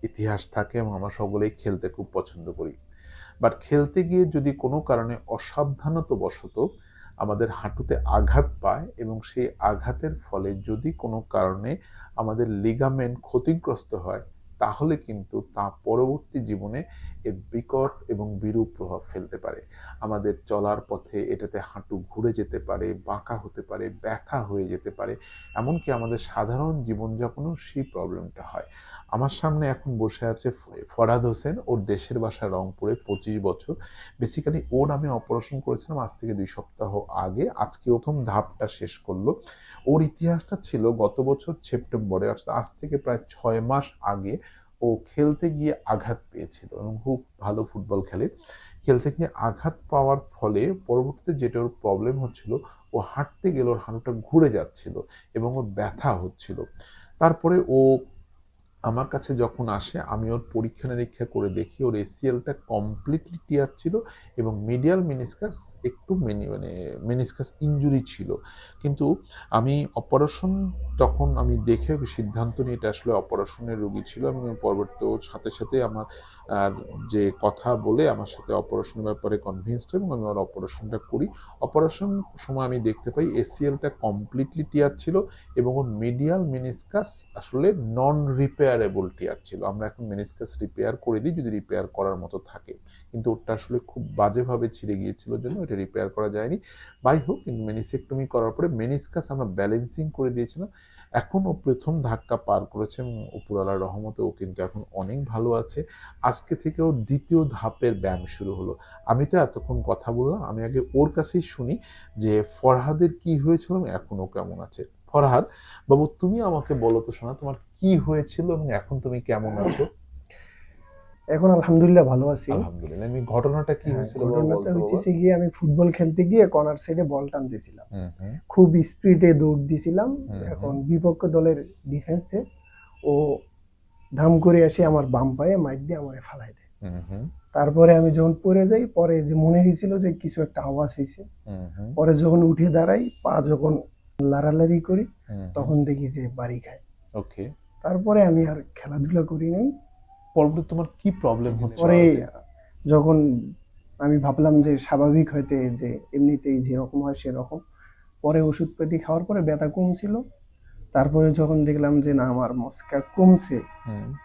ইতিহাস থাকে এবং আমরা সকলেই খেলতে খুব পছন্দ করি। বাট খেলতে গিয়ে যদি কোনো কারণে অসাবধানতাবশত আমাদের হাঁটুতে আঘাত পায় এবং সেই আঘাতের ফলে যদি কোনো কারণে আমাদের লিগামেন্ট ক্ষতিগ্রস্ত হয়, তাহলে কিন্তু তা পরবর্তী জীবনে এর বিকট এবং বিরূপ প্রভাব ফেলতে পারে। আমাদের চলার পথে এটাতে হাঁটু ঘুরে যেতে পারে, বাঁকা হতে পারে, ব্যথা হয়ে যেতে পারে। এমনকি আমাদের সাধারণ জীবনযাপনেও সেই প্রবলেমটা হয়। আমার সামনে এখন বসে আছে ফরহাদ হোসেন। ওর দেশের বাসা রংপুরে, 25 বছর। বেসিক্যালি ওর আমি অপারেশন করেছিলাম আজ থেকে 2 সপ্তাহ আগে। আজকে ১ম ধাপটা শেষ করলো। ওর ইতিহাসটা ছিল গত বছর সেপ্টেম্বরে, অর্থাৎ আজ থেকে প্রায় 6 মাস আগে ও খেলতে গিয়ে আঘাত পেয়েছিল এবং খুব ভালো ফুটবল খেলে। খেলতে গিয়ে আঘাত পাওয়ার ফলে পরবর্তীতে যেটা ওর প্রবলেম হচ্ছিল, ও হাঁটতে গেলে ওর হাঁটুটা ঘুরে যাচ্ছিল এবং ওর ব্যথা হচ্ছিল। তারপরে ও আমার কাছে যখন আসে আমি ওর পরীক্ষা-নিরীক্ষা করে দেখি ওর ACL-টা কমপ্লিটলি টিয়ার ছিল এবং মিডিয়াল মেনিসকাস একটু মেনিসকাস ইনজুরি ছিল। কিন্তু আমি অপারেশন তখন আমি দেখে সিদ্ধান্ত নিই এটা আসলে অপারেশনের রোগী ছিল। আমি পরবর্তী ওর সাথে আমার যে কথা বলে আমার সাথে অপারেশনের ব্যাপারে কনভিন্সড এবং আমি ওর অপারেশনটা করি। অপারেশন সময় আমি দেখতে পাই ACL-টা কমপ্লিটলি টিয়ার ছিল এবং ওর মিডিয়াল মেনিসকাস আসলে নন রিপেয়ারেবল টিয়ার ছিল। আমরা এখন মেনিসকাস রিপেয়ার করে দিই যদি রিপেয়ার করার মতো থাকে, কিন্তু ওটা আসলে খুব বাজেভাবে ছিঁড়ে গিয়েছিল জন্য এটা রিপেয়ার করা যায়নি। যাই হোক, কিন্তু মেনিসেক্টমি করার পরে মেনিসকাস আমরা ব্যালেন্সিং করে দিয়েছিলাম। এখন ও প্রথম ধাক্কা পার করেছে এবং উপরওয়ালার রহমতে ও কিন্তু এখন অনেক ভালো আছে। আজকে থেকে ওর দ্বিতীয় ধাপের ব্যায়াম শুরু হলো। আমি তো এতক্ষণ কথা বললাম, আমি আগে ওর কাছেই শুনি যে ফরহাদের কি হয়েছিল এবং এখন ও কেমন আছে। ফরহাদ বাবু, তুমি আমাকে বলো তো শোনা, তোমার কি হয়েছিল এবং এখন তুমি কেমন আছো? এখন আলহামদুলিল্লাহ ভালো আছি। আলহামদুলিল্লাহ। আমি ঘটনাটা কি হয়েছিল বাবা ঘটনাটা বলতো বাবা? হইতেছে গিয়ে আমি ফুটবল খেলতে গিয়ে কর্নার সাইডে বল টানতেছিলাম, হুম। খুব স্পিডে দৌড় দিছিলাম। এখন হুম। বিপক্ষ দলের ডিফেন্সে ও ধাম করে এসে আমার বাম পায়ে মাইর দিয়ে আমারে ফালাই দেয়। হুম। তারপরে আমি যখন পড়ে যাই, পরে যে মনে হয়েছিল যে কিছু একটা আওয়াজ হয়েছে। হুম। পরে যখন উঠে দাঁড়াই, পা যখন লাড়ালাড়ি করি, হুম। তখন দেখি যে বাড়ি খায়। ওকে। তারপরে আমি আর খেলাধুলা করি নাই। পরবর্তী তোমার কি প্রবলেম হচ্ছে? পরে যখন আমি ভাবলাম যে স্বাভাবিক হইতে, যে এমনিতেই যেরকম হয় সেরকম, পরে ওষুধপাতি খাওয়ার পরে ব্যথা কমছিল। তারপরে যখন দেখলাম যে না, আমার মস্কা কমছে,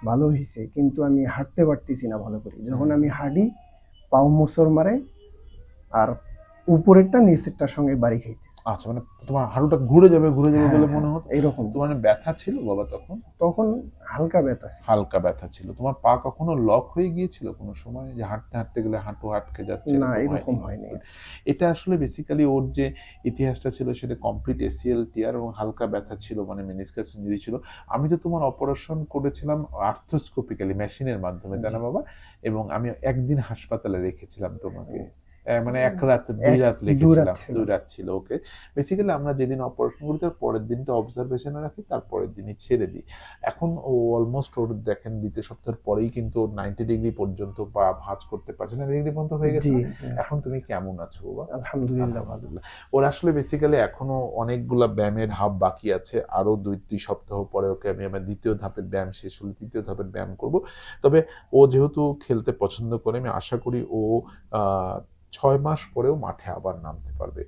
ভালো হয়েছে, কিন্তু আমি হাঁটতে পারতেছি না ভালো করে। যখন আমি হাঁটি, পাও মোচড় মারে আর উপরেরটা নিচেরটার সঙ্গে বাড়ি খাইতেছে। আচ্ছা, মানে তোমার হাঁটুটা ঘুরে যাবে বলে মনে হতো এইরকম। তোমার ব্যথা ছিল বাবা তখন? তখন হালকা ব্যথা ছিল। হালকা ব্যথা ছিল। তোমার পা কখনো লক হয়ে গিয়েছিল কোনো সময়, যে হাঁটতে গেলে হাঁটু আটকে যাচ্ছে? না, এরকম হয়নি। এটা আসলে বেসিক্যালি ওর যে ইতিহাসটা ছিল সেটা কমপ্লিট ACL টিয়ার এবং হালকা ব্যথা ছিল, মানে মেনিসকাস ইনজুরি ছিল। আমি তো তোমার অপারেশন করেছিলাম আর্থ্রোস্কোপিক্যালি, মেশিনের মাধ্যমে, তাই না বাবা? এবং আমি একদিন হাসপাতালে রেখেছিলাম তোমাকে। মানে 1 রাত 2 রাত রেখেছিলাম। 2 রাত ছিল। ওকে। বেসিক্যালি আমরা যেদিন অপারেশন করি তার পরের দিনটা অবজারভেশনে রাখি, তারপরের দিনই ছেড়ে দিই। এখন ও অলমোস্ট ওর দেখেন 2 সপ্তাহের পরেই কিন্তু 90 ডিগ্রি পর্যন্ত পা ভাঁজ করতে পারছে না। ডিগ্রি পর্যন্ত হয়ে গেছে। এখন তুমি কেমন আছো বাবা? আলহামদুলিল্লাহ ভালো। ওর আসলে বেসিক্যালি এখনো অনেকগুলা ব্যায়ামের ধাপ বাকি আছে। আরো 2 সপ্তাহ পরে ওকে আমি আমার দ্বিতীয় ধাপের ব্যায়াম শেষ হলে তৃতীয় ধাপের ব্যায়াম করব। তবে ও যেহেতু খেলতে পছন্দ করে, আমি আশা করি ও 6 মাস পরেও মাঠে আবার নামতে পারবে।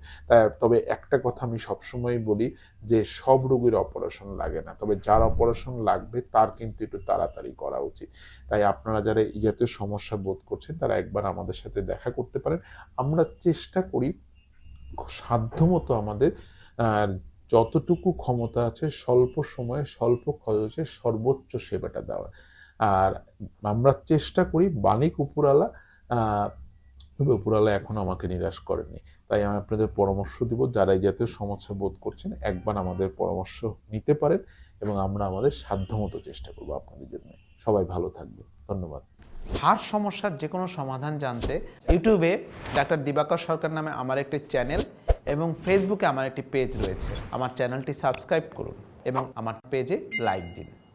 তবে একটা কথা আমি সবসময় বলি যে সব রোগীর অপারেশন লাগে না। তবে যার অপারেশন লাগবে তার কিন্তু একটু তাড়াতাড়ি করা উচিত। তাই আপনারা যারা এই জাতীয় সমস্যা বোধ করছেন তারা একবার আমাদের সাথে দেখা করতে পারেন। আমরা চেষ্টা করি সাধ্যমতো আমাদের যতটুকু ক্ষমতা আছে স্বল্প সময়ে স্বল্প খরচে সর্বোচ্চ সেবাটা দেওয়ার। আর আমরা চেষ্টা করি, মালিক উপরওয়ালা, তবে উপরওয়ালা এখনো আমাকে নিরাশ করেনি। তাই আমি আপনাদের পরামর্শ দিব, যারা এই জাতীয় সমস্যা বোধ করছেন একবার আমাদের পরামর্শ নিতে পারেন এবং আমরা আমাদের সাধ্যমতো চেষ্টা করব আপনাদের জন্য। সবাই ভালো থাকবেন। ধন্যবাদ। হাড় সমস্যার যে কোনো সমাধান জানতে ইউটিউবে ডাক্তার দিবাকর সরকার নামে আমার একটি চ্যানেল এবং ফেসবুকে আমার একটি পেজ রয়েছে। আমার চ্যানেলটি সাবস্ক্রাইব করুন এবং আমার পেজে লাইক দিন।